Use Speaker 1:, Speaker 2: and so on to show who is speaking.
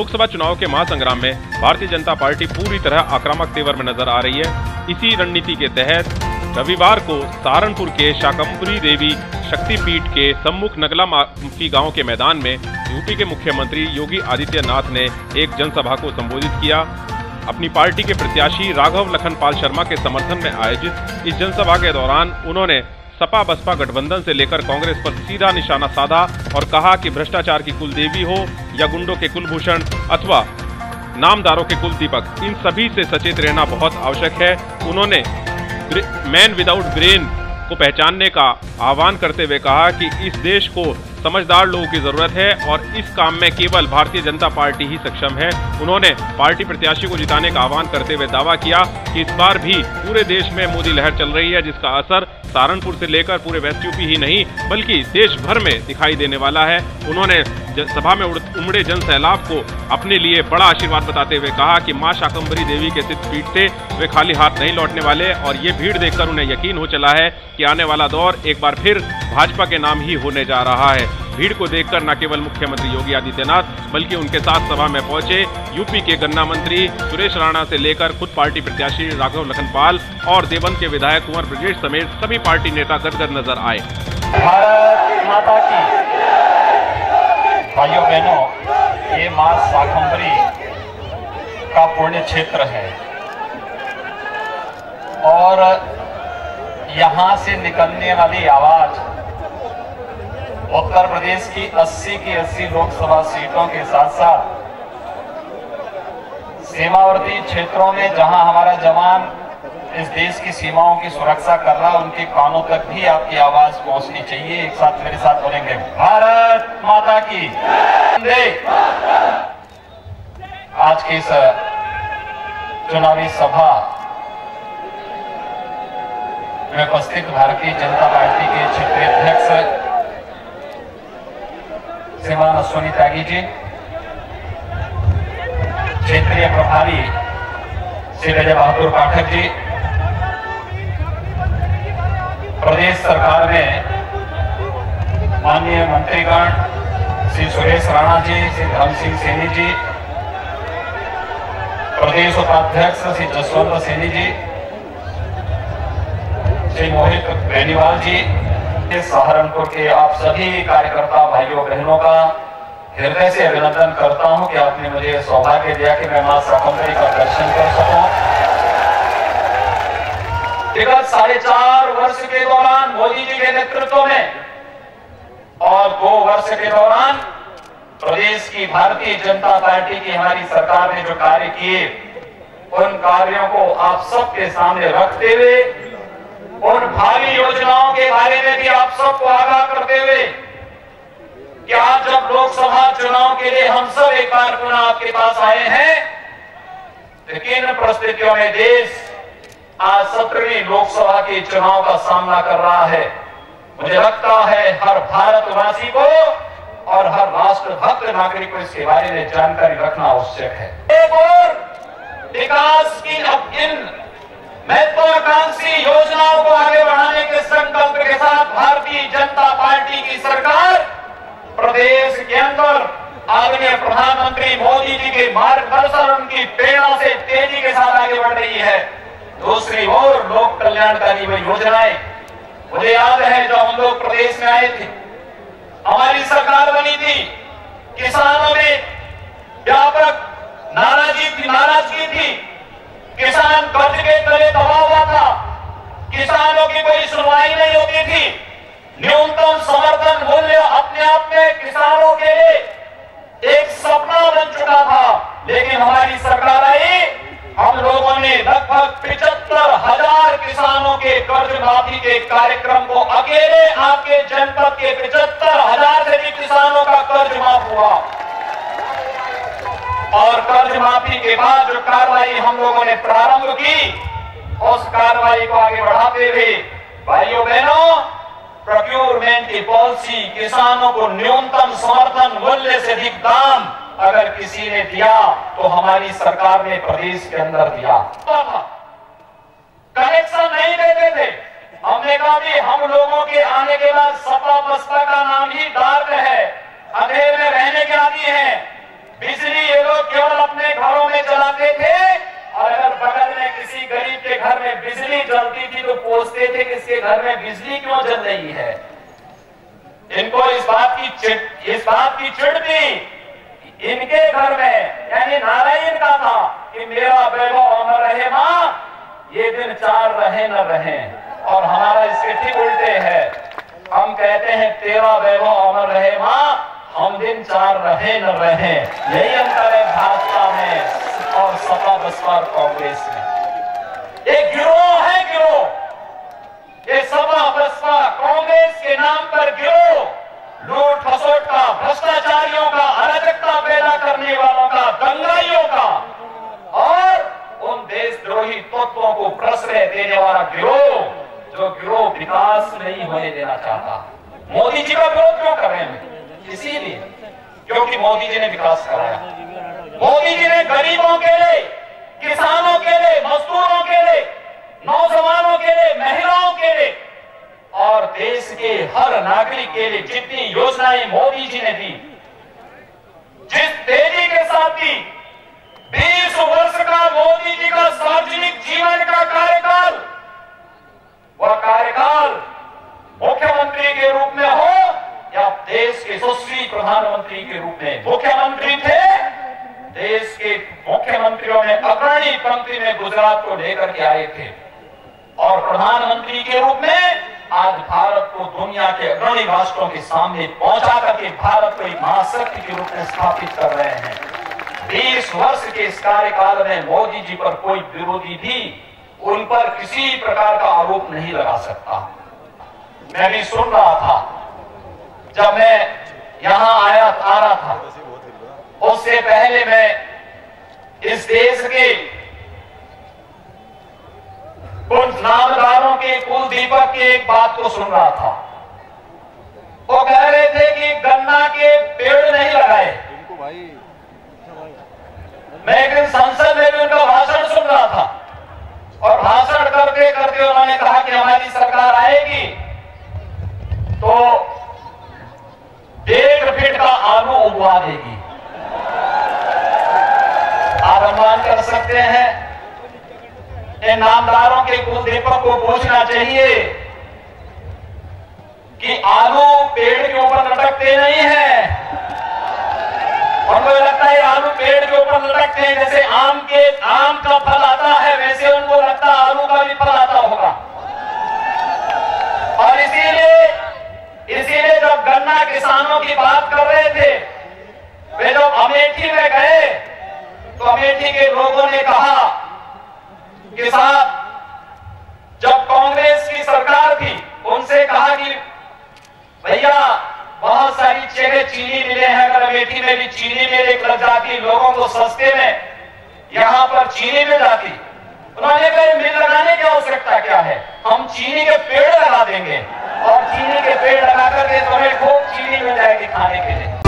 Speaker 1: लोकसभा चुनाव के महासंग्राम में भारतीय जनता पार्टी पूरी तरह आक्रामक तेवर में नजर आ रही है। इसी रणनीति के तहत रविवार को सहारनपुर के शाकंभरी देवी शक्तिपीठ के सम्मुख नगला माफी गांव के मैदान में यूपी के मुख्यमंत्री योगी आदित्यनाथ ने एक जनसभा को संबोधित किया। अपनी पार्टी के प्रत्याशी राघव लखनपाल शर्मा के समर्थन में आयोजित इस जनसभा के दौरान उन्होंने सपा बसपा गठबंधन से लेकर कांग्रेस पर सीधा निशाना साधा और कहा कि भ्रष्टाचार की कुलदेवी हो या गुंडों के कुलभूषण अथवा नामदारों के कुलदीपक, इन सभी से सचेत रहना बहुत आवश्यक है। उन्होंने मैन विदाउट ब्रेन को पहचानने का आह्वान करते हुए कहा कि इस देश को समझदार लोगों की जरूरत है और इस काम में केवल भारतीय जनता पार्टी ही सक्षम है। उन्होंने पार्टी प्रत्याशी को जिताने का आह्वान करते हुए दावा किया कि इस बार भी पूरे देश में मोदी लहर चल रही है, जिसका असर सहारनपुर से लेकर पूरे वेस्ट यूपी ही नहीं बल्कि देश भर में दिखाई देने वाला है। उन्होंने सभा में उमड़े जन सैलाब को अपने लिए बड़ा आशीर्वाद बताते हुए कहा कि मां शाकंभरी देवी के सिद्धपीठ से वे खाली हाथ नहीं लौटने वाले और ये भीड़ देखकर उन्हें यकीन हो चला है कि आने वाला दौर एक बार फिर भाजपा के नाम ही होने जा रहा है। भीड़ को देखकर न केवल मुख्यमंत्री योगी आदित्यनाथ बल्कि उनके साथ सभा में पहुंचे यूपी के गन्ना मंत्री सुरेश राणा से लेकर खुद पार्टी प्रत्याशी राघव लखनपाल और देवबंद के विधायक कुंवर ब्रजेश समेत सभी पार्टी नेता गदगद नजर आए।
Speaker 2: भारत माता की। भाइयों बहनों, ये मां शाकंभरी का पुण्य क्षेत्र है और यहां से निकलने वाली आवाज उत्तर प्रदेश की 80 की 80 लोकसभा सीटों के साथ साथ सीमावर्ती क्षेत्रों में जहां हमारा जवान इस देश की सीमाओं की सुरक्षा कर रहा है, उनके कानों तक भी आपकी आवाज पहुंचनी चाहिए। एक साथ मेरे साथ बोलेंगे, भारत माता की। आज की इस चुनावी सभा में उपस्थित भारतीय जनता पार्टी के क्षेत्रीय अध्यक्ष श्रीमान अश्विनी त्यागी जी, क्षेत्रीय प्रभारी श्री विजय बहादुर पाठक जी, प्रदेश सरकार में माननीय मंत्रीगण श्री सुरेश राणा जी, श्री धर्म सिंह सैनी जी, प्रदेश उपाध्यक्ष श्री जसवंत सैनी जी, श्री मोहित बेनीवाल जी, सहारनपुर के आप सभी कार्यकर्ता भाइयों बहनों का हृदय से अभिनंदन करता हूं कि आपने मुझे सौभाग्य दिया कि मैं मां शाकंभरी का दर्शन कर सकूं। विगत 4.5 वर्ष के दौरान मोदी जी के नेतृत्व में और 2 वर्ष के दौरान प्रदेश की भारतीय जनता पार्टी की हमारी सरकार ने जो कार्य किए, उन कार्यों को आप सबके सामने रखते हुए, उन भावी योजनाओं के बारे में भी आप सबको आगाह करते हुए कि आज जब लोकसभा चुनाव के लिए हम सब एक बार पुनः आपके पास आए हैं, तो किन परिस्थितियों में देश आज 17वीं लोकसभा के चुनाव का सामना कर रहा है, मुझे लगता है हर भारतवासी को और हर राष्ट्रभक्त नागरिक को इसके बारे में जानकारी रखना आवश्यक है। एक और विकास की अब इन महत्वाकांक्षी योजनाओं को आगे बढ़ाने के संकल्प के साथ भारतीय जनता पार्टी की सरकार प्रदेश के अंदर आदरणीय प्रधानमंत्री मोदी जी के मार्गदर्शन, उनकी प्रेरणा से तेजी के साथ आगे बढ़ रही है। दूसरी ओर लोक कल्याणकारी वो योजनाएं, मुझे याद है जब हम लोग प्रदेश में आए थे, हमारी सरकार बनी थी, किसानों में व्यापक नाराजगी थी, किसान कर्ज के तले दबा हुआ था, किसानों की कोई सुनवाई नहीं होती थी, न्यूनतम समर्थन मूल्य अपने आप में किसानों के लिए एक सपना बन चुका था। लेकिन हमारी सरकार आई, हम लोगों ने लगभग 75,000 किसानों के कर्ज माफी के कार्यक्रम को अकेले आपके जनपद के 75,000 से भी किसानों का कर्ज माफ हुआ। और कर्ज माफी के बाद जो कार्रवाई हम लोगों ने प्रारंभ की, उस कार्रवाई को आगे बढ़ाते हुए भाइयों बहनों, प्रोक्योरमेंट की पॉलिसी, किसानों को न्यूनतम समर्थन मूल्य से अधिक दाम अगर किसी ने दिया तो हमारी सरकार ने प्रदेश के अंदर दिया। कनेक्शन नहीं देते थे, हमने कहा कि हम लोगों के आने के बाद सपा बसपा का नाम ही डार्क है, अंधेरे में रहने के आदि हैं, बिजली ये लोग घर में बिजली क्यों जल रही है? इनको इस बात की चिढ़ थी, इनके घर में यानी नारायण का था कि मेरा वैभव अमर रहे मां, ये दिन 4 रहे न रहे। और हमारा इसके ठीक उल्टे है, हम कहते हैं तेरा वैभव अमर रहे मां, हम दिन 4 रहे न रहे। यही अंतर है भाजपा में और सपा बसपा और कांग्रेस में। एक गिरोह है, गिरोह। ये सपा बसपा कांग्रेस के नाम पर गिरोह, लूट खसोट का, भ्रष्टाचारियों का, अराजकता पैदा करने वालों का, दंगाइयों का और उन देशद्रोही तत्वों को प्रश्रय देने वाला गिरोह, जो गिरोह विकास नहीं होने देना चाहता। मोदी जी का विरोध क्यों कर रहे हैं? इसीलिए क्योंकि मोदी जी ने विकास कराया। मोदी जी ने गरीबों के लिए, किसानों के लिए, मजदूरों के लिए, नौजवानों के लिए, महिलाओं के लिए और देश के हर नागरिक के लिए जितनी योजनाएं मोदी जी ने दी, जिस तेजी के साथ दी, 20 वर्ष का मोदी जी का सार्वजनिक जीवन का कार्यकाल, वह कार्यकाल मुख्यमंत्री के रूप में हो या देश के यशस्वी प्रधानमंत्री के रूप में। मुख्यमंत्री थे, देश के मुख्यमंत्रियों में अग्रणी पंक्ति में गुजरात को लेकर के आए थे और प्रधानमंत्री के रूप में आज भारत को दुनिया के अग्रणी राष्ट्रों के सामने पहुंचा करके भारत को एक महाशक्ति के रूप में स्थापित कर रहे हैं। 20 वर्ष के इस कार्यकाल में मोदी जी पर कोई विरोधी भी उन पर किसी प्रकार का आरोप नहीं लगा सकता। मैं भी सुन रहा था जब मैं यहां आ रहा था, उससे पहले मैं इस देश के कुछ नामदारों के कुल दीपक की एक बात को सुन रहा था। वो कह रहे थे कि गन्ना के पेड़ नहीं लगाए। मैं एक दिन संसद में भी उनका भाषण सुन रहा था और भाषण करते करते उन्होंने कहा कि हमारी सरकार आएगी तो 1.5 फीट का आलू उगवा देगी। आप अनुमान कर सकते हैं, इन नामदारों के कुलदीपक को पूछना चाहिए कि आलू पेड़ के ऊपर लटकते नहीं है। उनको लगता है आलू पेड़ के ऊपर लटकते हैं, जैसे आम का फल आता है वैसे उनको लगता है आलू का भी फल आता होगा। और इसीलिए जब गन्ना किसानों की बात कर रहे थे, वे जब अमेठी में गए तो अमेठी के लोगों ने कहा कि साहब, जब कांग्रेस की सरकार थी उनसे कहा कि भैया बहुत सारी जगह चीनी मिले हैं, अगर अमेठी में भी चीनी मिल एक लग जाती, लोगों को सस्ते में यहां पर चीनी मिल जाती। उन्होंने कहा मिल लगाने की आवश्यकता क्या है, हम चीनी के पेड़ लगा देंगे और चीनी के पेड़ लगा करके तुम्हें खूब चीनी मिल जाएगी खाने के लिए।